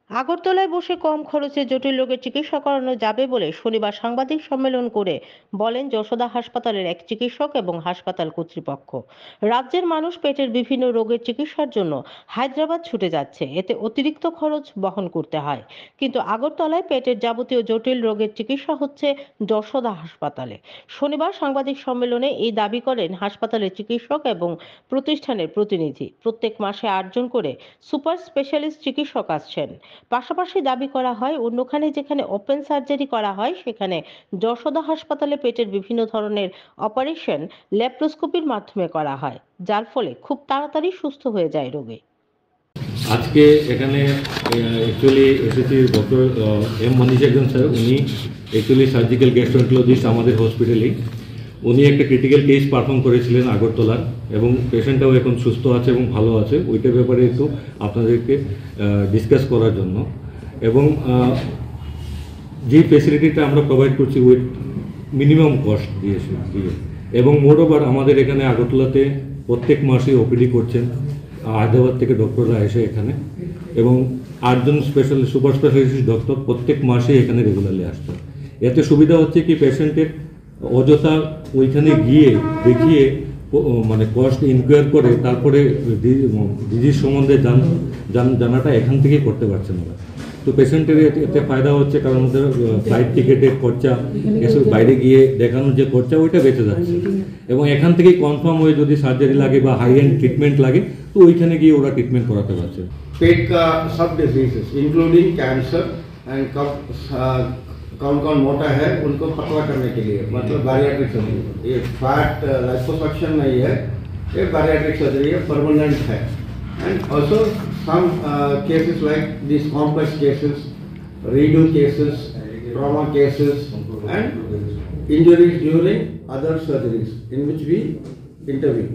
আগরতলায় বসে কম খরচে জটিল রোগের চিকিৎসা করানো যাবে বলে শনিবার সাংবাদিক সম্মেলন করে বলেন যশোদা হাসপাতালের এক চিকিৎসক এবং হাসপাতাল কর্তৃপক্ষ। রাজ্যের মানুষ পেটের বিভিন্ন রোগের চিকিৎসার জন্য হায়দ্রাবাদ ছুটে যাচ্ছে, এতে অতিরিক্ত খরচ বহন করতে হয়। কিন্তু আগরতলায় পেটের যাবতীয় জটিল রোগের চিকিৎসা হচ্ছে যশোদা হাসপাতালে। শনিবার সাংবাদিক সম্মেলনে এই দাবি করেন হাসপাতালের চিকিৎসক এবং প্রতিষ্ঠানের প্রতিনিধি। প্রত্যেক মাসে 8 জন করে সুপার স্পেশালিস্ট চিকিৎসক আসছেন। পাশাপাশি দাবি করা হয় অন্যখানে যেখানে ওপেন সার্জারি করা হয় সেখানে যশোদা হাসপাতালে পেটের বিভিন্ন ধরনের অপারেশন ল্যাপ্রোস্কোপির মাধ্যমে করা হয়, যার ফলে খুব তাড়াতাড়ি সুস্থ হয়ে যায় রোগী। আজকে এখানে অ্যাকচুয়ালি এসেছি ডক্টর এম মনীষাগন স্যার। উনি অ্যাকচুয়ালি সার্জিক্যাল গ্যাস্ট্রোএন্টারোলজিস্ট আমাদের হসপিটালেই। উনি একটা ক্রিটিক্যাল কেস পারফর্ম করেছিলেন আগরতলার, এবং পেশেন্টটাও এখন সুস্থ আছে এবং ভালো আছে। ওইটার ব্যাপারে একটু আপনাদেরকে ডিসকাস করার জন্য, এবং যে ফেসিলিটিটা আমরা প্রোভাইড করছি উইথ মিনিমাম কস্ট দিয়ে, এবং মোর ওভার আমাদের এখানে আগরতলাতে প্রত্যেক মাসে ওপিডি করছেন হায়দ্রাবাদ থেকে ডক্টররা এসে এখানে, এবং 8 জন সুপার স্পেশালিস্ট ডক্টর প্রত্যেক মাসে এখানে রেগুলারলি আসছে। এতে সুবিধা হচ্ছে কি পেশেন্টের অযথা ওইখানে গিয়ে দেখিয়ে মানে কস্ট ইনকোয়ার করে তারপরে ডিজিজ সম্বন্ধে জানাটা এখান থেকেই করতে পারছেন ওরা। তো পেশেন্টের এতে ফায়দা হচ্ছে, কারণ ওদের ফ্লাইট টিকিটের খরচা, এসব বাইরে গিয়ে দেখানোর যে খরচা ওইটা বেঁচে যাচ্ছে, এবং এখান থেকেই কনফার্ম হয়ে যদি সার্জারি লাগে বা হাই এন্ড ট্রিটমেন্ট লাগে তো ওইখানে গিয়ে ওরা ট্রিটমেন্ট করাতে পারছে। पेट का सब डिजीजेस इंक्लूडिंग कैंसर एंड कौन कौन मोटा है उनको पतला करने के लिए, मतलब बैरिएट्रिक सर्जरी। ये फैट लाइपोसक्शन नहीं है, ये बैरिएट्रिक सर्जरी है, परमानेंट है। And also some cases like this complex cases, redo cases, trauma cases and injuries during other surgeries in which we interview.